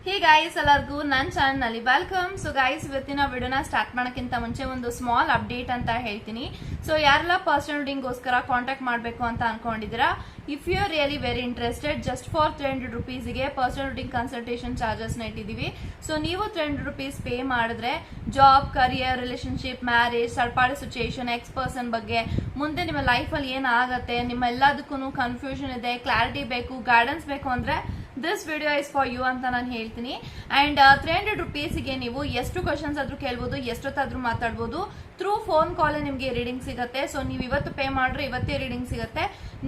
Hey guys, ಎಲ್ಲರಿಗೂ ನನ್ನ channel ನಲ್ಲಿ ವೆಲ್ಕಮ್. ಸೊ ಗಾಯ್ಸ್, ಇವತ್ತಿನ ವಿಡಿಯೋನ ಸ್ಟಾರ್ಟ್ ಮಾಡೋಕ್ಕಿಂತ ಮುಂಚೆ ಒಂದು ಸ್ಮಾಲ್ ಅಪ್ಡೇಟ್ ಅಂತ ಹೇಳ್ತೀನಿ. ಸೊ ಯಾರೆಲ್ಲ ಪರ್ಸನಲ್ ರೀಡಿಂಗ್ಗೋಸ್ಕರ ಕಾಂಟ್ಯಾಕ್ಟ್ ಮಾಡಬೇಕು ಅಂತ ಅನ್ಕೊಂಡಿದ್ದೀರಾ, if you are really very interested, just for 300 rupeesಗೆ ಪರ್ಸನಲ್ ರೀಡಿಂಗ್ ಕನ್ಸಲ್ಟೇಷನ್ ಚಾರ್ಜಸ್ ನ ಇಟ್ಟಿದ್ದೀವಿ. ಸೊ ನೀವು 300 rupees ಪೇ ಮಾಡಿದ್ರೆ ಜಾಬ್, ಕರಿಯರ್, ರಿಲೇಶನ್ಶಿಪ್, ಮ್ಯಾರೇಜ್, ಸರ್ಪಾಡಿ ಸಿಚುಯೇಷನ್, ಎಕ್ಸ್ ಪರ್ಸನ್ ಬಗ್ಗೆ ಮುಂದೆ ನಿಮ್ಮ ಲೈಫಲ್ಲಿ ಏನಾಗುತ್ತೆ, ನಿಮ್ಮ ಎಲ್ಲದಕ್ಕೂ ಕನ್ಫ್ಯೂಷನ್ ಇದೆ, ಕ್ಲಾರಿಟಿ ಬೇಕು, ಗೈಡೆನ್ಸ್ ಬೇಕು ಅಂದ್ರೆ this video is for you ಅಂತ ನಾನು ಹೇಳ್ತೀನಿ. ಅಂಡ್ 300 rupeesಗೆ ನೀವು ಎಷ್ಟು ಕ್ವಶನ್ಸ್ ಆದ್ರೂ ಕೇಳ್ಬೋದು, ಎಷ್ಟೊತ್ತಾದ್ರೂ ಮಾತಾಡ್ಬೋದು. ಥ್ರೂ ಫೋನ್ ಕಾಲ್ ನಿಮಗೆ ರೀಡಿಂಗ್ ಸಿಗುತ್ತೆ. ಸೊ ನೀವು ಇವತ್ತು ಪೇ ಮಾಡ್ರೆ ಇವತ್ತೇ ರೀಡಿಂಗ್ ಸಿಗುತ್ತೆ.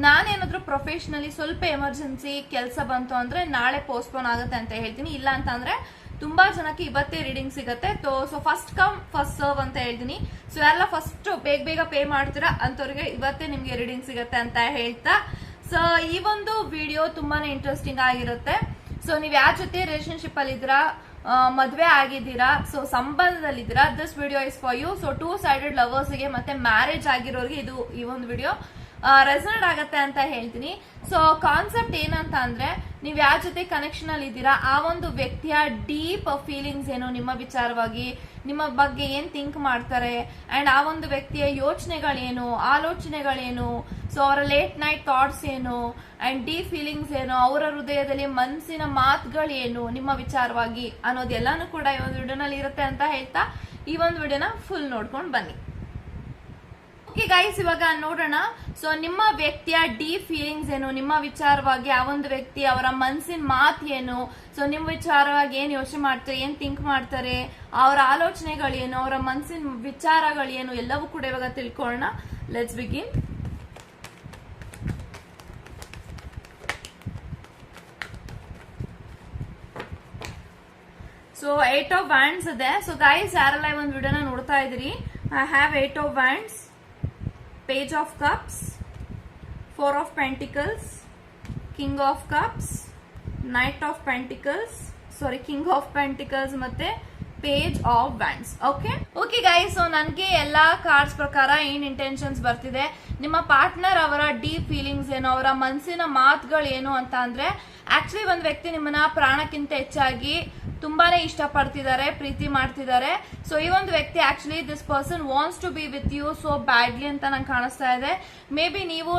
ನಾನೇನಾದ್ರೂ ಪ್ರೊಫೆಷನಲಿ ಸ್ವಲ್ಪ ಎಮರ್ಜೆನ್ಸಿ ಕೆಲಸ ಬಂತು ಅಂದ್ರೆ ನಾಳೆ ಪೋಸ್ಟ್ಪೋನ್ ಆಗುತ್ತೆ ಅಂತ ಹೇಳ್ತೀನಿ. ಇಲ್ಲ ಅಂತಂದ್ರೆ ತುಂಬಾ ಜನಕ್ಕೆ ಇವತ್ತೇ ರೀಡಿಂಗ್ ಸಿಗುತ್ತೆ. So first come first serve ಅಂತ ಹೇಳ್ತೀನಿ. ಸೊ ಎಲ್ಲ ಫಸ್ಟ್ ಬೇಗ ಪೇ ಮಾಡ್ತೀರಾ ಅಂತವ್ರಿಗೆ ಇವತ್ತೇ ನಿಮ್ಗೆ ರೀಡಿಂಗ್ ಸಿಗುತ್ತೆ ಅಂತ ಹೇಳ್ತಾ, ಸೊ ಈ ಒಂದು ವಿಡಿಯೋ ತುಂಬಾನೇ ಇಂಟ್ರೆಸ್ಟಿಂಗ್ ಆಗಿರುತ್ತೆ. ಸೊ ನೀವ್ ಯಾರ ಜೊತೆ ರಿಲೇಶನ್ಶಿಪ್ ಅಲ್ಲಿ ಇದ್ದೀರಾ, ಮದ್ವೆ ಆಗಿದ್ದೀರಾ, ಸೊ ಸಂಬಂಧದಲ್ಲಿದ್ದೀರಾ, this video is for you. So 2-sided lovers ಗೆ ಮತ್ತೆ ಮ್ಯಾರೇಜ್ ಆಗಿರೋರಿಗೆ ಈ ಒಂದು ವಿಡಿಯೋ ರೆಸನೇಟ್ ಆಗತ್ತೆ ಅಂತ ಹೇಳ್ತೀನಿ. ಸೊ ಕಾನ್ಸೆಪ್ಟ್ ಏನಂತ ಅಂದ್ರೆ, ನೀವ್ ಯಾರ ಜೊತೆ ಕನೆಕ್ಷನ್ ಅಲ್ಲಿ ಇದ್ದೀರಾ, ಆ ಒಂದು ವ್ಯಕ್ತಿಯ ಡೀಪ್ ಫೀಲಿಂಗ್ಸ್ ಏನು, ನಿಮ್ಮ ವಿಚಾರವಾಗಿ ನಿಮ್ಮ ಬಗ್ಗೆ ಏನ್ ಥಿಂಕ್ ಮಾಡ್ತಾರೆ, ಅಂಡ್ ಆ ಒಂದು ವ್ಯಕ್ತಿಯ ಯೋಚನೆಗಳೇನು, ಆಲೋಚನೆಗಳೇನು, ಸೊ ಅವರ ಲೇಟ್ ನೈಟ್ ಥಾಟ್ಸ್ ಏನು, ಅಂಡ್ ಡೀಪ್ ಫೀಲಿಂಗ್ಸ್ ಏನು, ಅವರ ಹೃದಯದಲ್ಲಿ ಮನಸ್ಸಿನ ಮಾತುಗಳೇನು ನಿಮ್ಮ ವಿಚಾರವಾಗಿ ಅನ್ನೋದೆಲ್ಲಾನು ಕೂಡ ಈ ಒಂದು ವಿಡಿಯೋನಲ್ಲಿ ಇರುತ್ತೆ ಅಂತ ಹೇಳ್ತಾ, ಈ ಒಂದು ವಿಡಿಯೋನ ಫುಲ್ ನೋಡ್ಕೊಂಡು ಬನ್ನಿ. ಓಕೆ ಗೈಸ್, ಇವಾಗ ನೋಡೋಣ. ಸೊ ನಿಮ್ಮ ವ್ಯಕ್ತಿಯ ಡೀಪ್ ಫೀಲಿಂಗ್ಸ್ ಏನು, ನಿಮ್ಮ ವಿಚಾರವಾಗಿ ಆ ಒಂದು ವ್ಯಕ್ತಿ ಅವರ ಮನಸ್ಸಿನ ಮಾತು ಏನು, ಸೊ ನಿಮ್ಮ ವಿಚಾರವಾಗಿ ಏನ್ ಯೋಚನೆ ಮಾಡ್ತಾರೆ, ಏನ್ ಥಿಂಕ್ ಮಾಡ್ತಾರೆ, ಅವರ ಆಲೋಚನೆಗಳೇನು, ಅವರ ಮನಸ್ಸಿನ ವಿಚಾರಗಳೇನು, ಎಲ್ಲವೂ ಕೂಡ ಇವಾಗ ತಿಳ್ಕೊಳ್ಳೋಣ. Let's begin. So 8 of Wands ಇದೆ. ಸೊ ಗೈಸ್, ಯಾರೆಲ್ಲ ಈ ಒಂದು ವಿಡಿಯೋನ ನೋಡ್ತಾ ಇದ್ರಿ, I have 8 of Wands, Page of Cups, 4 of Pentacles, King of Cups, Knight of Pentacles, King of Pentacles ಮತ್ತೆ Page of Wands. Okay guys, so ನನಗೆ ಎಲ್ಲಾ ಕಾರ್ಡ್ಸ್ ಪ್ರಕಾರ ಏನ್ ಇಂಟೆನ್ಷನ್ಸ್ ಬರ್ತಿದೆ, ನಿಮ್ಮ ಪಾರ್ಟ್ನರ್ ಅವರ ಡೀಪ್ ಫೀಲಿಂಗ್ಸ್ ಏನು, ಅವರ ಮನಸ್ಸಿನ ಮಾತುಗಳು ಏನು ಅಂತ ಅಂದ್ರೆ, ಆಕ್ಚುಲಿ ಒಂದು ವ್ಯಕ್ತಿ ನಿಮ್ಮನ್ನ ಪ್ರಾಣಕ್ಕಿಂತ ಹೆಚ್ಚಾಗಿ ತುಂಬಾನೇ ಇಷ್ಟ ಪಡ್ತಿದ್ದಾರೆ, ಪ್ರೀತಿ ಮಾಡ್ತಿದ್ದಾರೆ. ಸೊ ಈ ಒಂದು ವ್ಯಕ್ತಿ actually this person wants to be with you so badly ಅಂತ ನಂಗೆ ಕಾಣಿಸ್ತಾ ಇದೆ. ಮೇ ಬಿ ನೀವು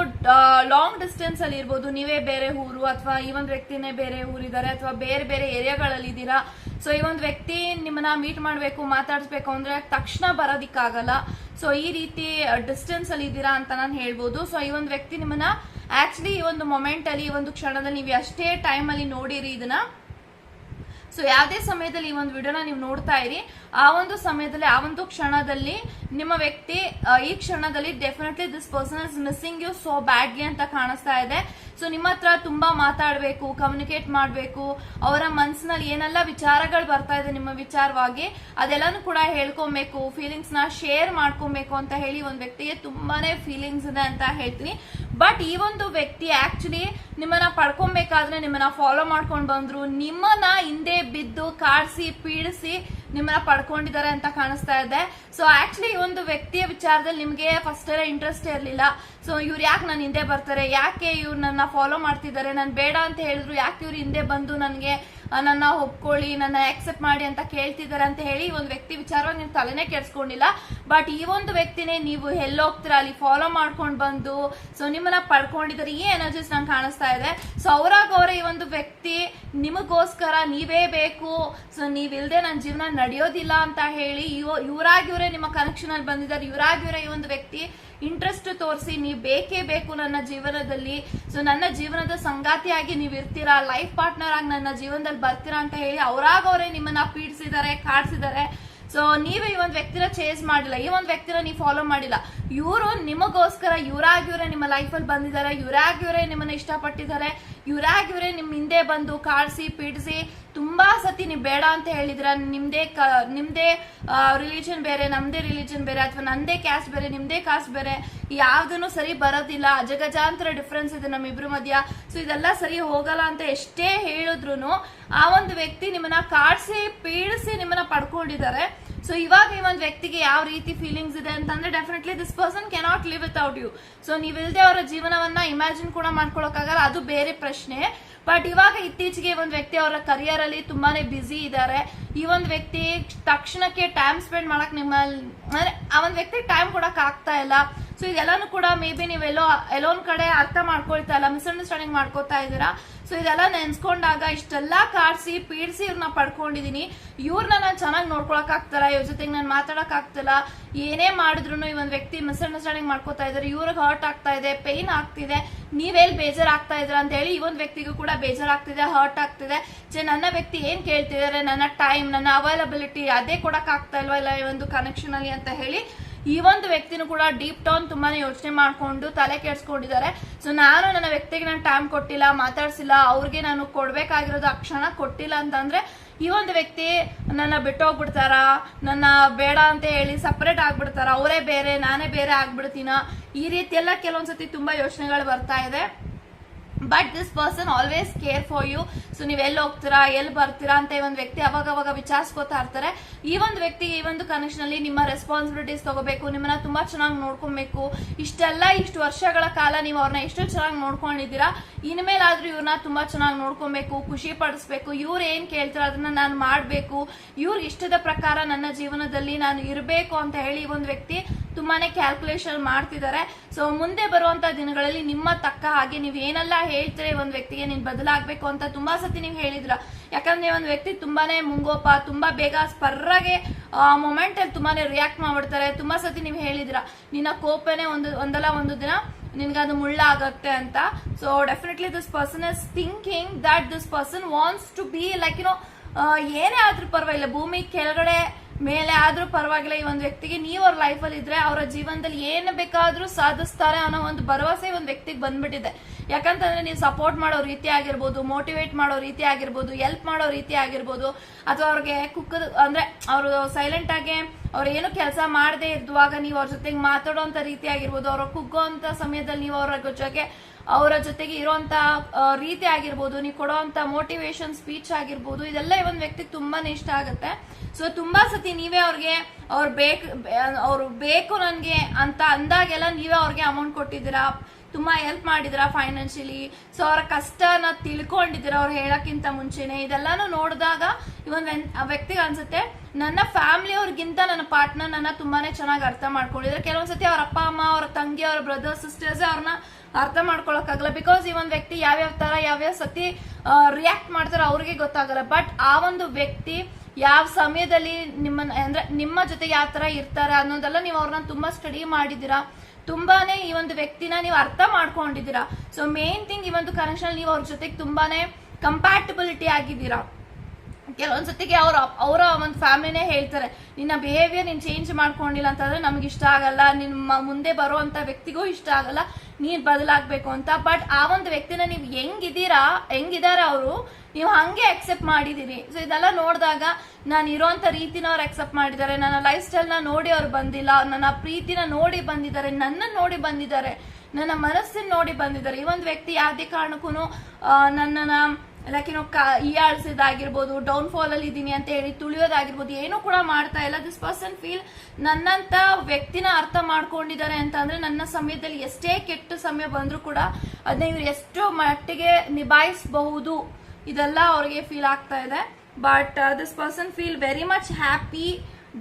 ಲಾಂಗ್ ಡಿಸ್ಟೆನ್ಸ್ ಅಲ್ಲಿ ಇರ್ಬೋದು, ನೀವೇ ಬೇರೆ ಊರು, ಅಥವಾ ಈ ಒಂದು ವ್ಯಕ್ತಿನೇ ಬೇರೆ ಊರಿದ್ದಾರೆ, ಅಥವಾ ಬೇರೆ ಬೇರೆ ಏರಿಯಾಗಳಲ್ಲಿ ಇದ್ದೀರಾ. ಸೊ ಈ ಒಂದು ವ್ಯಕ್ತಿ ನಿಮ್ಮನ್ನ ಮೀಟ್ ಮಾಡಬೇಕು, ಮಾತಾಡಿಸ್ಬೇಕು ಅಂದ್ರೆ ತಕ್ಷಣ ಬರೋದಿಕ್ಕಾಗಲ್ಲ. ಸೊ ಈ ರೀತಿ ಡಿಸ್ಟೆನ್ಸ್ ಅಲ್ಲಿ ಇದ್ದೀರಾ ಅಂತ ನಾನು ಹೇಳ್ಬೋದು. ಸೊ ಈ ಒಂದು ವ್ಯಕ್ತಿ ನಿಮ್ಮನ್ನ ಆಕ್ಚುಲಿ ಈ ಒಂದು ಮೊಮೆಂಟ್ ಅಲ್ಲಿ, ಈ ಒಂದು ಕ್ಷಣದಲ್ಲಿ ನೀವು ಅಷ್ಟೇ ಟೈಮ್ ಅಲ್ಲಿ ನೋಡಿರಿ ಇದನ್ನ. ಸೊ ಯಾವುದೇ ಸಮಯದಲ್ಲಿ ಈ ಒಂದು ವಿಡಿಯೋನ ನೀವು ನೋಡ್ತಾ ಇರಿ, ಆ ಒಂದು ಸಮಯದಲ್ಲಿ, ಆ ಒಂದು ಕ್ಷಣದಲ್ಲಿ ನಿಮ್ಮ ವ್ಯಕ್ತಿ ಈ ಕ್ಷಣದಲ್ಲಿ definitely this person is missing you so badly ಅಂತ ಕಾಣಿಸ್ತಾ ಇದೆ. ಸೊ ನಿಮ್ಮ ಹತ್ರ ತುಂಬಾ ಮಾತಾಡಬೇಕು, ಕಮ್ಯುನಿಕೇಟ್ ಮಾಡಬೇಕು, ಅವರ ಮನಸ್ಸಿನಲ್ಲಿ ಏನೆಲ್ಲ ವಿಚಾರಗಳು ಬರ್ತಾ ಇದೆ ನಿಮ್ಮ ವಿಚಾರವಾಗಿ ಅದೆಲ್ಲಾನು ಕೂಡ ಹೇಳ್ಕೊಬೇಕು, ಫೀಲಿಂಗ್ಸ್ ನ ಶೇರ್ ಮಾಡ್ಕೊಬೇಕು ಅಂತ ಹೇಳಿ ಒಂದು ವ್ಯಕ್ತಿಗೆ ತುಂಬಾನೇ ಫೀಲಿಂಗ್ಸ್ ಇದೆ ಅಂತ ಹೇಳ್ತೀನಿ. ಬಟ್ ಈ ಒಂದು ವ್ಯಕ್ತಿ ಆಕ್ಚುಲಿ ನಿಮ್ಮನ್ನ ಪಡ್ಕೊಬೇಕಾದ್ರೆ ನಿಮ್ಮನ್ನ ಫಾಲೋ ಮಾಡ್ಕೊಂಡು ಬಂದ್ರು, ನಿಮ್ಮನ್ನ ಹಿಂದೆ ಬಿದ್ದು ಕಾಡ್ಸಿ ಪೀಡಿಸಿ ನಿಮ್ಮನ್ನ ಪಡ್ಕೊಂಡಿದ್ದಾರೆ ಅಂತ ಕಾಣಿಸ್ತಾ ಇದೆ. ಸೊ ಆಕ್ಚುಲಿ ಈ ಒಂದು ವ್ಯಕ್ತಿಯ ವಿಚಾರದಲ್ಲಿ ನಿಮ್ಗೆ ಫಸ್ಟ್ ಎಲ್ಲ ಇಂಟ್ರೆಸ್ಟ್ ಇರಲಿಲ್ಲ. ಸೊ ಇವ್ರು ಯಾಕೆ ನನ್ನ ಹಿಂದೆ ಬರ್ತಾರೆ, ಯಾಕೆ ಇವ್ರು ನನ್ನ ಫಾಲೋ ಮಾಡ್ತಿದ್ದಾರೆ, ನಾನು ಬೇಡ ಅಂತ ಹೇಳಿದ್ರು ಯಾಕೆ ಇವ್ರು ಹಿಂದೆ ಬಂದು ನನಗೆ ನನ್ನ ಒಪ್ಕೊಳ್ಳಿ, ನನ್ನ ಆಕ್ಸೆಪ್ಟ್ ಮಾಡಿ ಅಂತ ಕೇಳ್ತಿದ್ದಾರೆ ಅಂತ ಹೇಳಿ ಈ ಒಂದು ವ್ಯಕ್ತಿ ವಿಚಾರವಾಗಿ ನೀವು ತಲೆನೇ ಕೆಡ್ಸ್ಕೊಂಡಿಲ್ಲ. ಬಟ್ ಈ ಒಂದು ವ್ಯಕ್ತಿನೇ ನೀವು ಎಲ್ಲೋಗ್ತೀರಾ ಅಲ್ಲಿ ಫಾಲೋ ಮಾಡ್ಕೊಂಡು ಬಂದು ಸೊ ನಿಮ್ಮನ್ನ ಪಡ್ಕೊಂಡಿದ್ದಾರೆ, ಈ ಎನರ್ಜೀಸ್ ನಂಗೆ ಕಾಣಿಸ್ತಾ ಇದೆ. ಸೊ ಅವರಾಗವರ ಈ ಒಂದು ವ್ಯಕ್ತಿ ನಿಮಗೋಸ್ಕರ ನೀವೇ ಬೇಕು, ಸೊ ನೀವಿಲ್ದೆ ನನ್ನ ಜೀವನ ನಡೆಯೋದಿಲ್ಲ ಅಂತ ಹೇಳಿ ಇವರೇ ನಿಮ್ಮ ಕನೆಕ್ಷನ್ ಅಲ್ಲಿ ಬಂದಿದ್ದಾರೆ. ಇವರೇ ಈ ಒಂದು ವ್ಯಕ್ತಿ ಇಂಟ್ರೆಸ್ಟ್ ತೋರಿಸಿ ನೀವು ಬೇಕೇ ಬೇಕು ನನ್ನ ಜೀವನದಲ್ಲಿ, ಸೊ ನನ್ನ ಜೀವನದ ಸಂಗಾತಿಯಾಗಿ ನೀವು ಇರ್ತೀರಾ, ಲೈಫ್ ಪಾರ್ಟ್ನರ್ ಆಗಿ ನನ್ನ ಜೀವನದಲ್ಲಿ ಬರ್ತೀರಾ ಅಂತ ಹೇಳಿ ಅವರೇ ನಿಮ್ಮನ್ನ ಪೀಡಿಸಿದ್ದಾರೆ, ಕಾಡ್ಸಿದ್ದಾರೆ. ಸೊ ನೀವೇ ಈ ಒಂದು ವ್ಯಕ್ತಿನ ಚೇಸ್ ಮಾಡಿಲ್ಲ, ಈ ಒಂದು ವ್ಯಕ್ತಿನ ನೀವು ಫಾಲೋ ಮಾಡಿಲ್ಲ. ಇವರು ನಿಮಗೋಸ್ಕರ ಇವರೇ ನಿಮ್ಮ ಲೈಫಲ್ಲಿ ಬಂದಿದ್ದಾರೆ, ಇವರೇ ನಿಮ್ಮನ್ನ ಇಷ್ಟಪಟ್ಟಿದ್ದಾರೆ, ಇವರೇ ನಿಮ್ ಹಿಂದೆ ಬಂದು ಕಾಡ್ಸಿ ಪೀಡಿಸಿ ತುಂಬಾ ಸತಿ ನೀವು ಬೇಡ ಅಂತ ಹೇಳಿದ್ರ, ನಿಮ್ದೇ ರಿಲಿಜನ್ ಬೇರೆ, ನಮ್ದೇ ರಿಲಿಜನ್ ಬೇರೆ, ಅಥವಾ ನಂದೇ ಕ್ಯಾಸ್ಟ್ ಬೇರೆ, ನಿಮ್ದೇ ಕಾಸ್ಟ್ ಬೇರೆ, ಯಾವ್ದನ್ನು ಸರಿ ಬರೋದಿಲ್ಲ, ಅಜಗಜಾಂತರ ಡಿಫ್ರೆನ್ಸ್ ಇದೆ ನಮ್ಮಿಬ್ರು ಮಧ್ಯ, ಸೊ ಇದೆಲ್ಲ ಸರಿ ಹೋಗಲ್ಲ ಅಂತ ಎಷ್ಟೇ ಹೇಳಿದ್ರು ಆ ಒಂದು ವ್ಯಕ್ತಿ ನಿಮ್ಮನ್ನ ಕಾಡ್ಸಿ ಪೀಡಿಸಿ ನಿಮ್ಮನ್ನ ಪಡ್ಕೊಂಡಿದ್ದಾರೆ. ಸೊ ಇವಾಗ ಈ ಒಂದು ವ್ಯಕ್ತಿಗೆ ಯಾವ ರೀತಿ ಫೀಲಿಂಗ್ಸ್ ಇದೆ ಅಂತಂದ್ರೆ, definitely this person cannot live without you. So ನೀವಿಲ್ದೆ ಅವರ ಜೀವನವನ್ನ ಇಮ್ಯಾಜಿನ್ ಕೂಡ ಮಾಡ್ಕೊಳಕ್ಕಾಗಲ್ಲ, ಅದು ಬೇರೆ ಪ್ರಶ್ನೆ. ಬಟ್ ಇವಾಗ ಇತ್ತೀಚೆಗೆ ಒಂದು ವ್ಯಕ್ತಿ ಅವರ ಕರಿಯರ್ ಅಲ್ಲಿ ತುಂಬಾನೇ ಬ್ಯುಸಿ ಇದ್ದಾರೆ. ಈ ಒಂದು ವ್ಯಕ್ತಿ ತಕ್ಷಣಕ್ಕೆ ಟೈಮ್ ಸ್ಪೆಂಡ್ ಮಾಡಕ್ ಅಂದ್ರೆ ಆ ಒಂದು ವ್ಯಕ್ತಿ ಟೈಮ್ ಕೊಡಕ್ ಆಗ್ತಾ ಇಲ್ಲ. ಸೊ ಇದೆಲ್ಲಾನು ಕೂಡ ಮೇ ಬಿ ನೀವೆಲ್ಲೋ ಎಲ್ಲೊಂದ್ ಕಡೆ ಅರ್ಥ ಮಾಡ್ಕೊಳ್ತಾ ಇಲ್ಲ, ಮಿಸ್ಅಂಡರ್ಸ್ಟ್ಯಾಂಡಿಂಗ್ ಮಾಡ್ಕೋತಾ ಇದ್ದೀರಾ. ಸೊ ಇದೆಲ್ಲ ನೆನ್ಸ್ಕೊಂಡಾಗ ಇಷ್ಟೆಲ್ಲ ಕಾಡ್ಸಿ ಪೀಡ್ಸಿ ಇವ್ರನ್ನ ಪಡ್ಕೊಂಡಿದೀನಿ, ಇವ್ರನ್ನ ನಾನು ಚೆನ್ನಾಗಿ ನೋಡ್ಕೊಳಕ್ ಆಗ್ತಾರ, ಇವ್ರ ಜೊತೆಗೆ ನಾನು ಮಾತಾಡಕ್ ಆಗ್ತಿಲ್ಲ, ಏನೇ ಮಾಡಿದ್ರು ಈ ಒಂದು ವ್ಯಕ್ತಿ ಮಿಸ್ಅಂಡರ್ಸ್ಟ್ಯಾಂಡಿಂಗ್ ಮಾಡ್ಕೋತಾ ಇದಾರೆ, ಇವ್ರಿಗೆ ಹರ್ಟ್ ಆಗ್ತಾ ಇದೆ, ಪೇನ್ ಆಗ್ತಿದೆ, ನೀವೆಲ್ಲಿ ಬೇಜಾರಾಗ್ತಾ ಇದ್ರ ಅಂತ ಹೇಳಿ ಈ ಒಂದು ವ್ಯಕ್ತಿಗೂ ಕೂಡ ಬೇಜಾರಾಗ್ತಿದೆ, ಹರ್ಟ್ ಆಗ್ತಿದೆ. ನನ್ನ ವ್ಯಕ್ತಿ ಏನ್ ಕೇಳ್ತಿದ್ದಾರೆ, ನನ್ನ ಟೈಮ್, ನನ್ನ ಅವೈಲಬಿಲಿಟಿ ಅದೇ ಕೊಡಕ್ ಆಗ್ತಾ ಇಲ್ವಾ ಇಲ್ಲ ಈ ಒಂದು ಕನೆಕ್ಷನ್ ಅಲ್ಲಿ ಅಂತ ಹೇಳಿ ಈ ಒಂದು ವ್ಯಕ್ತಿನೂ ಕೂಡ ಡೀಪ್ ಡೌನ್ ತುಂಬಾನೇ ಯೋಚನೆ ಮಾಡ್ಕೊಂಡು ತಲೆ ಕೆಡ್ಸ್ಕೊಂಡಿದ್ದಾರೆ. ಸೊ ನಾನು ನನ್ನ ವ್ಯಕ್ತಿಗೆ ನಾನು ಟೈಮ್ ಕೊಟ್ಟಿಲ್ಲ, ಮಾತಾಡ್ಸಿಲ್ಲ, ಅವ್ರಿಗೆ ನಾನು ಕೊಡ್ಬೇಕಾಗಿರೋದು ಆ ಕ್ಷಣ ಕೊಟ್ಟಿಲ್ಲ ಅಂತಂದ್ರೆ ಈ ಒಂದು ವ್ಯಕ್ತಿ ನನ್ನ ಬಿಟ್ಟೋಗ್ಬಿಡ್ತಾರ, ನನ್ನ ಬೇಡ ಅಂತ ಹೇಳಿ ಸಪರೇಟ್ ಆಗ್ಬಿಡ್ತಾರ, ಅವರೇ ಬೇರೆ ನಾನೇ ಬೇರೆ ಆಗ್ಬಿಡ್ತೀನ, ಈ ರೀತಿ ಎಲ್ಲ ಕೆಲವೊಂದ್ಸತಿ ತುಂಬಾ ಯೋಚನೆಗಳು ಬರ್ತಾ ಇದೆ. But this person always care for you. So ನೀವ್ ಎಲ್ಲಿ ಹೋಗ್ತೀರಾ, ಎಲ್ಲಿ ಬರ್ತೀರಾ ಅಂತ ಈ ಒಂದು ವ್ಯಕ್ತಿ ಅವಾಗ ವಿಚಾರಿಸ್ಕೋತಾ ಇರ್ತಾರೆ. ಈ ಒಂದು ವ್ಯಕ್ತಿ ಈ ಒಂದು ಕನೆಕ್ಷನ್ ಅಲ್ಲಿ ನಿಮ್ಮ ರೆಸ್ಪಾನ್ಸಿಬಿಲಿಟೀಸ್ ತಗೋಬೇಕು, ನಿಮ್ಮನ್ನ ತುಂಬಾ ಚೆನ್ನಾಗಿ ನೋಡ್ಕೊಬೇಕು. ಇಷ್ಟು ವರ್ಷಗಳ ಕಾಲ ನೀವು ಅವ್ರನ್ನ ಎಷ್ಟು ಚೆನ್ನಾಗಿ ನೋಡ್ಕೊಂಡಿದ್ದೀರಾ, ಇನ್ಮೇಲಾದ್ರೂ ಇವ್ರನ್ನ ತುಂಬಾ ಚೆನ್ನಾಗಿ ನೋಡ್ಕೊಬೇಕು, ಖುಷಿ ಪಡಿಸ್ಬೇಕು, ಇವ್ರು ಏನ್ ಕೇಳ್ತಾರ ಅದನ್ನ ನಾನು ಮಾಡ್ಬೇಕು, ಇವ್ರ ಇಷ್ಟದ ಪ್ರಕಾರ ನನ್ನ ಜೀವನದಲ್ಲಿ ನಾನು ಇರಬೇಕು ಅಂತ ಹೇಳಿ ಈ ಒಂದು ವ್ಯಕ್ತಿ ತುಂಬಾನೇ ಕ್ಯಾಲ್ಕುಲೇಷನ್ ಮಾಡ್ತಿದ್ದಾರೆ. ಸೊ ಮುಂದೆ ಬರುವಂತ ದಿನಗಳಲ್ಲಿ ನಿಮ್ಮ ತಕ್ಕ ಹಾಗೆ ನೀವ್ ಏನೆಲ್ಲ ಹೇಳ್ತೀರಿ ಒಂದ್ ವ್ಯಕ್ತಿಗೆ ನೀನ್ ಬದಲಾಗ್ಬೇಕು ಅಂತ ತುಂಬಾ ಸತಿ ನೀವ್ ಹೇಳಿದ್ರ. ಯಾಕಂದ್ರೆ ಒಂದ್ ವ್ಯಕ್ತಿ ತುಂಬಾನೇ ಮುಂಗೋಪ, ತುಂಬಾ ಬೇಗ ಸ್ಪರ್ರಾಗೆ ಮೊಮೆಂಟ್ ಅಲ್ಲಿ ತುಂಬಾನೇ ರಿಯಾಕ್ಟ್ ಮಾಡ್ಬಿಡ್ತಾರೆ. ತುಂಬಾ ಸತಿ ನೀವ್ ಹೇಳಿದ್ರ ನಿನ್ನ ಕೋಪನೇ ಒಂದಲ್ಲ ಒಂದು ದಿನ ನಿನ್ಗದು ಮುಳ್ಳಾಗತ್ತೆ ಅಂತ. So definitely this person is thinking that this person wants to be like ಏನೇ ಆದ್ರೂ ಪರವಾಗಿಲ್ಲ, ಭೂಮಿ ಕೆಳಗಡೆ ಮೇಲೆ ಆದ್ರೂ ಪರವಾಗಿಲ್ಲ, ಈ ಒಂದು ವ್ಯಕ್ತಿಗೆ ನೀವು ಅವ್ರ ಲೈಫ್ ಅಲ್ಲಿ ಇದ್ರೆ ಅವರ ಜೀವನದಲ್ಲಿ ಏನು ಬೇಕಾದ್ರೂ ಸಾಧಿಸ್ತಾರೆ ಅನ್ನೋ ಒಂದು ಭರವಸೆ ಒಂದು ವ್ಯಕ್ತಿಗೆ ಬಂದ್ಬಿಟ್ಟಿದೆ. ಯಾಕಂತಂದ್ರೆ ನೀವು ಸಪೋರ್ಟ್ ಮಾಡೋ ರೀತಿ ಆಗಿರ್ಬೋದು, ಮೋಟಿವೇಟ್ ಮಾಡೋ ರೀತಿ ಆಗಿರ್ಬೋದು, ಹೆಲ್ಪ್ ಮಾಡೋ ರೀತಿ ಆಗಿರ್ಬೋದು, ಅಥವಾ ಅವ್ರಿಗೆ ಅಂದ್ರೆ ಅವರು ಸೈಲೆಂಟ್ ಆಗಿ ಅವ್ರು ಏನು ಕೆಲಸ ಮಾಡದೆ ಇರುವಾಗ ನೀವು ಅವ್ರ ಜೊತೆಗೆ ಮಾತಾಡೋಂತ ರೀತಿ ಆಗಿರ್ಬೋದು, ಅವ್ರ ಕುಗ್ಗೋಂತ ಸಮಯದಲ್ಲಿ ನೀವು ಅವರ ಜೊತೆಗೆ ಇರುವಂತ ರೀತಿ ಆಗಿರ್ಬೋದು, ನೀವು ಕೊಡುವಂತ ಮೋಟಿವೇಶನ್ ಸ್ಪೀಚ್ ಆಗಿರ್ಬೋದು, ಇದೆಲ್ಲ ಈ ಒಂದು ವ್ಯಕ್ತಿಗೆ ತುಂಬಾನೇ ಇಷ್ಟ ಆಗುತ್ತೆ. ಸೊ ತುಂಬಾ ಸತಿ ನೀವೇ ಅವ್ರಿಗೆ ಅವ್ರು ಬೇಕು ನನ್ಗೆ ಅಂತ ಅಂದಾಗೆಲ್ಲ ನೀವೇ ಅವ್ರಿಗೆ ಅಮೌಂಟ್ ಕೊಟ್ಟಿದ್ದೀರಾ, ತುಂಬಾ ಹೆಲ್ಪ್ ಮಾಡಿದಿರಾ ಫೈನಾನ್ಷಿಯಲಿ. ಸೊ ಅವರ ಕಷ್ಟನ ತಿಳ್ಕೊಂಡಿದ್ದೀರಾ ಅವ್ರು ಹೇಳಕ್ಕಿಂತ ಮುಂಚೆನೆ. ಇದೆಲ್ಲಾನು ನೋಡಿದಾಗ ಇವನ್ ವ್ಯಕ್ತಿಗೆ ಅನ್ಸುತ್ತೆ ನನ್ನ ಫ್ಯಾಮಿಲಿ ಅವ್ರಿಗಿಂತ ನನ್ನ ಪಾರ್ಟ್ನರ್ ನನ್ನ ತುಂಬಾನೇ ಚೆನ್ನಾಗಿ ಅರ್ಥ ಮಾಡ್ಕೊಂಡಿದ್ರೆ. ಕೆಲವೊಂದ್ಸತಿ ಅವ್ರ ಅಪ್ಪ ಅಮ್ಮ, ಅವ್ರ ತಂಗಿ, ಅವ್ರ ಬ್ರದರ್ಸ್ ಸಿಸ್ಟರ್ಸ್ ಅವ್ರನ್ನ ಅರ್ಥ ಮಾಡ್ಕೊಳಕ್ಕಾಗಲ್ಲ. ಬಿಕಾಸ್ ಈ ಒಂದು ವ್ಯಕ್ತಿ ಯಾವ್ಯಾವ ಸತಿ ರಿಯಾಕ್ಟ್ ಮಾಡ್ತಾರೋ ಅವ್ರಿಗೆ ಗೊತ್ತಾಗಲ್ಲ. ಬಟ್ ಆ ಒಂದು ವ್ಯಕ್ತಿ ಯಾವ ಸಮಯದಲ್ಲಿ ನಿಮ್ಮ ಜೊತೆ ಯಾವ ತರ ಇರ್ತಾರೆ ಅನ್ನೋದೆಲ್ಲ ನೀವು ಅವ್ರನ್ನ ತುಂಬಾ ಸ್ಟಡಿ ಮಾಡಿದೀರಾ, ತುಂಬಾನೇ ಈ ಒಂದು ವ್ಯಕ್ತಿನ ನೀವು ಅರ್ಥ ಮಾಡ್ಕೊಂಡಿದ್ದೀರಾ. ಸೊ ಮೇನ್ ಥಿಂಗ್ ಈ ಒಂದು ಕನೆಕ್ಷನ್ ನೀವು ಅವ್ರ ಜೊತೆಗೆ ತುಂಬಾನೇ ಕಂಪ್ಯಾಟಬಿಲಿಟಿ ಆಗಿದ್ದೀರಾ. ಕೆಲವೊಂದ್ಸತಿಗೆ ಅವರ ಒಂದು ಫ್ಯಾಮಿಲಿನೇ ಹೇಳ್ತಾರೆ ನಿನ್ನ ಬಿಹೇವಿಯರ್ ನೀನ್ ಚೇಂಜ್ ಮಾಡ್ಕೊಂಡಿಲ್ಲ ಅಂತಂದ್ರೆ ನಮ್ಗೆ ಇಷ್ಟ ಆಗಲ್ಲ, ನಿಮ್ಮ ಮುಂದೆ ಬರುವಂತ ವ್ಯಕ್ತಿಗೂ ಇಷ್ಟ ಆಗಲ್ಲ, ನೀನ್ ಬದಲಾಗ್ಬೇಕು ಅಂತ. ಬಟ್ ಆ ಒಂದು ವ್ಯಕ್ತಿನ ನೀವು ಹೆಂಗಿದಾರ ಅವರು ನೀವು ಹಂಗೆ ಅಕ್ಸೆಪ್ಟ್ ಮಾಡಿದೀರಿ. ಸೊ ಇದೆಲ್ಲ ನೋಡಿದಾಗ ನಾನು ಇರೋಂತ ರೀತಿನ ಅವ್ರು ಅಕ್ಸೆಪ್ಟ್ ಮಾಡಿದ್ದಾರೆ, ನನ್ನ ಲೈಫ್ ಸ್ಟೈಲ್ ನ ನೋಡಿ ಅವ್ರು ಬಂದಿಲ್ಲ, ನನ್ನ ಪ್ರೀತಿನ ನೋಡಿ ಬಂದಿದ್ದಾರೆ, ನನ್ನ ನೋಡಿ ಬಂದಿದ್ದಾರೆ, ನನ್ನ ಮನಸ್ಸಿನ ನೋಡಿ ಬಂದಿದ್ದಾರೆ. ಈ ಒಂದು ವ್ಯಕ್ತಿ ಯಾವುದೇ ಕಾರಣಕ್ಕೂ ನನ್ನನ್ನ ಲೈಕ್ ಹೀಯಾಳ್ಸಿದಾಗಿರ್ಬೋದು, ಡೌನ್ ಫಾಲ್ ಅಲ್ಲಿ ಇದೀನಿ ಅಂತ ಹೇಳಿ ತುಳಿಯೋದಾಗಿರ್ಬೋದು ಏನೂ ಕೂಡ ಮಾಡ್ತಾ ಇಲ್ಲ. ದಿಸ್ ಪರ್ಸನ್ ಫೀಲ್ ನನ್ನಂತ ವ್ಯಕ್ತಿನ ಅರ್ಥ ಮಾಡ್ಕೊಂಡಿದ್ದಾರೆ ಅಂತ ಅಂದ್ರೆ ನನ್ನ ಸಮಯದಲ್ಲಿ ಎಷ್ಟೇ ಕೆಟ್ಟ ಸಮಯ ಬಂದ್ರೂ ಕೂಡ ಅದನ್ನ ಇವ್ರು ಎಷ್ಟು ಮಟ್ಟಿಗೆ ನಿಭಾಯಿಸಬಹುದು ಇದೆಲ್ಲ ಅವ್ರಿಗೆ ಫೀಲ್ ಆಗ್ತಾ ಇದೆ. But this person feel very much happy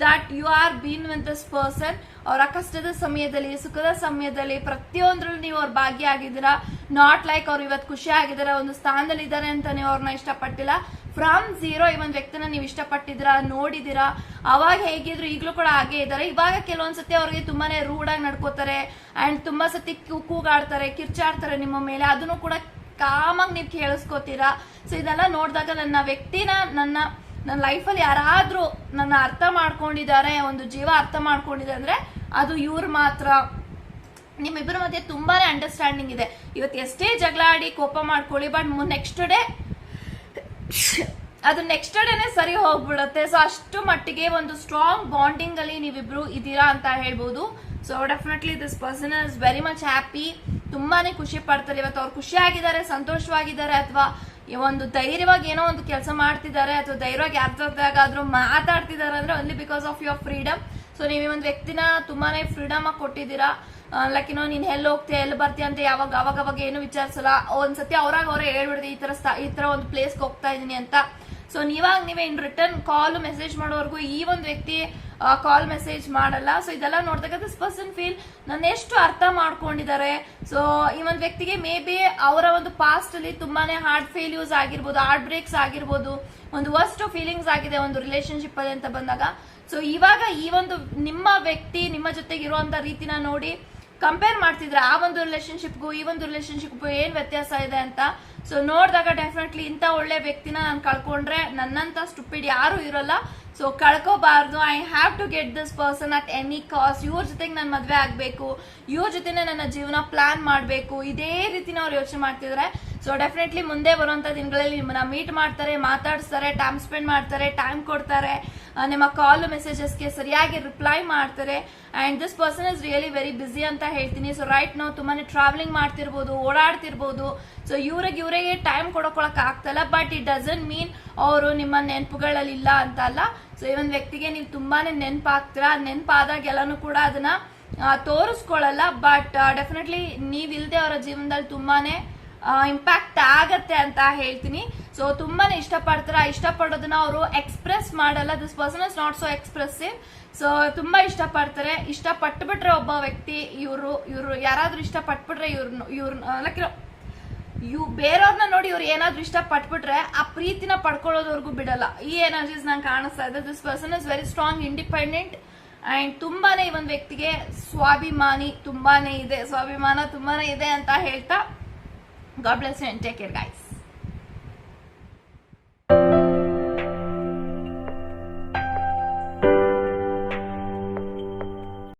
that you are been with this person. ಅವರ ಕಷ್ಟದ ಸಮಯದಲ್ಲಿ, ಸುಖದ ಸಮಯದಲ್ಲಿ ಪ್ರತಿಯೊಂದ್ರಲ್ಲೂ ನೀವು ಅವ್ರ ಭಾಗಿಯಾಗಿದ್ದೀರಾ. ನಾಟ್ ಲೈಕ್ ಅವ್ರು ಇವತ್ತು ಖುಷಿ ಆಗಿದ್ದಾರೆ, ಒಂದು ಸ್ಥಾನದಲ್ಲಿ ಇದ್ದಾರೆ ಅಂತ ನೀವು ಅವ್ರನ್ನ ಇಷ್ಟಪಟ್ಟಿಲ್ಲ. ಫ್ರಮ್ ಝೀರೋ ಈ ಒಂದು ವ್ಯಕ್ತಿನ ನೀವು ಇಷ್ಟಪಟ್ಟಿದ್ದೀರಾ, ನೋಡಿದೀರಾ. ಅವಾಗ ಹೇಗಿದ್ರು ಈಗಲೂ ಕೂಡ ಹಾಗೆ ಇದ್ದಾರೆ. ಇವಾಗ ಕೆಲವೊಂದ್ಸತಿ ಅವ್ರಿಗೆ ತುಂಬಾನೇ ರೂಡ್ ಆಗಿ ನಡ್ಕೋತಾರೆ ಅಂಡ್ ತುಂಬಾ ಸತಿ ಕೂಗಾಡ್ತಾರೆ, ಕಿರ್ಚಾಡ್ತಾರೆ ನಿಮ್ಮ ಮೇಲೆ. ಅದನ್ನು ಕೂಡ ಕಾಮಾಗಿ ನೀವು ಕೇಳಿಸ್ಕೋತೀರಾ. ಸೊ ಇದೆಲ್ಲ ನೋಡಿದಾಗ ನನ್ನ ವ್ಯಕ್ತಿನ ನನ್ನ ಲೈಫಲ್ಲಿ ಯಾರಾದ್ರೂ ನನ್ನ ಅರ್ಥ ಮಾಡ್ಕೊಂಡಿದ್ದಾರೆ, ಒಂದು ಜೀವ ಅರ್ಥ ಮಾಡ್ಕೊಂಡಿದೆ ಅಂದ್ರೆ ಅದು ಇವ್ರು ಮಾತ್ರ. ನಿಮ್ಮಿಬ್ಬರ ಮಧ್ಯೆ ತುಂಬಾನೇ ಅಂಡರ್ಸ್ಟ್ಯಾಂಡಿಂಗ್ ಇದೆ. ಇವತ್ತು ಎಷ್ಟೇ ಜಗಳ ಆಡಿ ಕೋಪ ಮಾಡ್ಕೊಳ್ಳಿ, ಬಟ್ ನೆಕ್ಸ್ಟ್ ಡೇನೆ ಸರಿ ಹೋಗ್ಬಿಡುತ್ತೆ. ಸೊ ಅಷ್ಟು ಮಟ್ಟಿಗೆ ಒಂದು ಸ್ಟ್ರಾಂಗ್ ಬಾಂಡಿಂಗ್ ಅಲ್ಲಿ ನೀವಿಬ್ರು ಇದೀರಾ ಅಂತ ಹೇಳ್ಬೋದು. So definitely this person is very much happy. ತುಂಬಾನೇ ಖುಷಿ ಪಡ್ತಾರೆ. ಇವತ್ತು ಅವ್ರು ಖುಷಿಯಾಗಿದ್ದಾರೆ, ಸಂತೋಷವಾಗಿದ್ದಾರೆ, ಅಥವಾ ಒಂದು ಧೈರ್ಯವಾಗಿ ಏನೋ ಒಂದು ಕೆಲಸ ಮಾಡ್ತಿದ್ದಾರೆ, ಅಥವಾ ಧೈರ್ಯವಾಗಿ ಯಾರ್ದಾಗಾದ್ರೂ ಮಾತಾಡ್ತಿದ್ದಾರೆ ಅಂದ್ರೆ only because of your freedom. So ನೀವು ಈ ಒಂದು ವ್ಯಕ್ತಿನ ತುಂಬಾನೇ ಫ್ರೀಡಮ್ ಆಗಿ ಕೊಟ್ಟಿದ್ದೀರಾ. ಲೈಕ್ ನೀನ್ ಎಲ್ಲಿ ಹೋಗ್ತೀಯ ಎಲ್ಲಿ ಬರ್ತೀಯ ಅಂತ ಅವಾಗ ಏನು ವಿಚಾರಿಸಲ್ಲ. ಒಂದ್ಸತಿ ಅವರೇ ಹೇಳ್ಬಿಡ್ತೀವಿ ಈ ತರ ಒಂದು ಪ್ಲೇಸ್ಗೆ ಹೋಗ್ತಾ ಇದೀನಿ ಅಂತ. ಸೊ ನೀವೇ ಇನ್ ರಿಟರ್ನ್ ಕಾಲ್ ಮೆಸೇಜ್ ಮಾಡೋವರೆಗೂ ಈ ಒಂದು ವ್ಯಕ್ತಿ ಕಾಲ್ ಮೆಸೇಜ್ ಮಾಡಲ್ಲ. ಸೊ ಇದೆಲ್ಲ ನೋಡಿದಾಗ ದಿಸ್ ಪರ್ಸನ್ ಫೀಲ್ ನನ್ನ ಎಷ್ಟು ಅರ್ಥ ಮಾಡ್ಕೊಂಡಿದ್ದಾರೆ. ಸೊ ಈ ಒಂದು ವ್ಯಕ್ತಿಗೆ ಮೇ ಬಿ ಅವರ ಒಂದು ಪಾಸ್ಟ್ ಅಲ್ಲಿ ತುಂಬಾನೇ ಹಾರ್ಟ್ ಫೇಲ್ಯೂರ್ಸ್ ಆಗಿರ್ಬೋದು, ಹಾರ್ಟ್ ಬ್ರೇಕ್ಸ್ ಆಗಿರ್ಬೋದು, ಒಂದು ವರ್ಸ್ಟ್ ಫೀಲಿಂಗ್ಸ್ ಆಗಿದೆ ಒಂದು ರಿಲೇಶನ್ಶಿಪ್ ಅಲ್ಲಿ ಅಂತ ಬಂದಾಗ. ಸೊ ಇವಾಗ ಈ ಒಂದು ನಿಮ್ಮ ವ್ಯಕ್ತಿ ನಿಮ್ಮ ಜೊತೆಗೆ ಇರುವಂತ ರೀತಿನ ನೋಡಿ ಕಂಪೇರ್ ಮಾಡ್ತಿದ್ರೆ ಆ ಒಂದು ರಿಲೇಶನ್ಶಿಪ್ಗೂ ಈ ಒಂದು ರಿಲೇಶನ್ಶಿಪ್ಗೂ ಏನ್ ವ್ಯತ್ಯಾಸ ಇದೆ ಅಂತ. ಸೊ ನೋಡಿದಾಗ ಡೆಫಿನೆಟ್ಲಿ ಇಂಥ ಒಳ್ಳೆ ವ್ಯಕ್ತಿನ ನಾನು ಕಳ್ಕೊಂಡ್ರೆ ನನ್ನಂತ ಸ್ಟುಪಿಡ್ ಯಾರು ಇರಲ್ಲ. ಸೊ ಕಳ್ಕೋಬಾರ್ದು. I have to get this person at any cost. ಇವ್ರ ಜೊತೆಗೆ ನಾನು ಮದ್ವೆ ಆಗ್ಬೇಕು, ಇವ್ರ ಜೊತೆನೆ ನನ್ನ ಜೀವನ ಪ್ಲಾನ್ ಮಾಡ್ಬೇಕು, ಇದೇ ರೀತಿನ ಅವ್ರು ಯೋಚನೆ ಮಾಡ್ತಿದ್ರೆ. ಸೊ ಡೆಫಿನೆಟ್ಲಿ ಮುಂದೆ ಬರುವಂತ ದಿನಗಳಲ್ಲಿ ನಿಮ್ಮನ್ನ ಮೀಟ್ ಮಾಡ್ತಾರೆ, ಮಾತಾಡಿಸ್ತಾರೆ, ಟೈಮ್ ಸ್ಪೆಂಡ್ ಮಾಡ್ತಾರೆ, ಟೈಮ್ ಕೊಡ್ತಾರೆ, ನಿಮ್ಮ ಕಾಲ್ ಮೆಸೇಜಸ್ಗೆ ಸರಿಯಾಗಿ ರಿಪ್ಲೈ ಮಾಡ್ತಾರೆ. And this person is really very busy ಅಂತ ಹೇಳ್ತೀನಿ. ಸೊ ರೈಟ್ ನಾವು ತುಂಬಾನೇ ಟ್ರಾವೆಲಿಂಗ್ ಮಾಡ್ತಿರ್ಬೋದು, ಓಡಾಡ್ತಿರ್ಬೋದು. ಸೊ ಇವರಿಗೆ ಟೈಮ್ ಕೊಡೋಕೊಳಕ್ ಆಗ್ತಲ್ಲ. ಬಟ್ ಇಟ್ ಡಸಂಟ್ ಮೀನ್ ಅವರು ನಿಮ್ಮ ನೆನಪುಗಳಲ್ಲಿ ಇಲ್ಲ ಅಂತ ಅಲ್ಲ. ಸೊ ಈ ಒಂದು ವ್ಯಕ್ತಿಗೆ ನೀವು ತುಂಬಾನೇ ನೆನಪಾಗ್ತೀರಾ. ನೆನಪಾದಾಗ ಎಲ್ಲಾನು ಕೂಡ ಅದನ್ನ ತೋರಿಸ್ಕೊಳ್ಳಲ್ಲ. ಬಟ್ ಡೆಫಿನೆಟ್ಲಿ ನೀವಿಲ್ದೆ ಅವರ ಜೀವನದಲ್ಲಿ ತುಂಬಾನೇ ಇಂಪ್ಯಾಕ್ಟ್ ಆಗತ್ತೆ ಅಂತ ಹೇಳ್ತೀನಿ. ಸೊ ತುಂಬಾನೇ ಇಷ್ಟಪಡೋದನ್ನ ಅವರು ಎಕ್ಸ್ಪ್ರೆಸ್ ಮಾಡಲ್ಲ. This person is not so expressive. So ತುಂಬಾ ಇಷ್ಟಪಡ್ತಾರೆ. ಇಷ್ಟಪಟ್ಟುಬಿಟ್ರೆ ಒಬ್ಬ ವ್ಯಕ್ತಿ ಇವ್ರು ಯಾರಾದ್ರೂ ಇಷ್ಟಪಟ್ಬಿಟ್ರೆ ಬೇರೆಯವ್ರನ್ನ ನೋಡಿ ಇವ್ರು ಏನಾದ್ರೂ ಇಷ್ಟಪಟ್ಬಿಟ್ರೆ ಆ ಪ್ರೀತಿನ ಪಡ್ಕೊಳ್ಳೋದವರೆಗೂ ಬಿಡಲ್ಲ. ಈ ಎನರ್ಜೀಸ್ ನಂಗೆ ಕಾಣಿಸ್ತಾ ಇದೆ. This person is very strong, independent and ತುಂಬಾನೇ ಈ ಒಂದು ವ್ಯಕ್ತಿಗೆ ಸ್ವಾಭಿಮಾನ ತುಂಬಾನೇ ಇದೆ ಅಂತ ಹೇಳ್ತಾ God bless you and take care guys.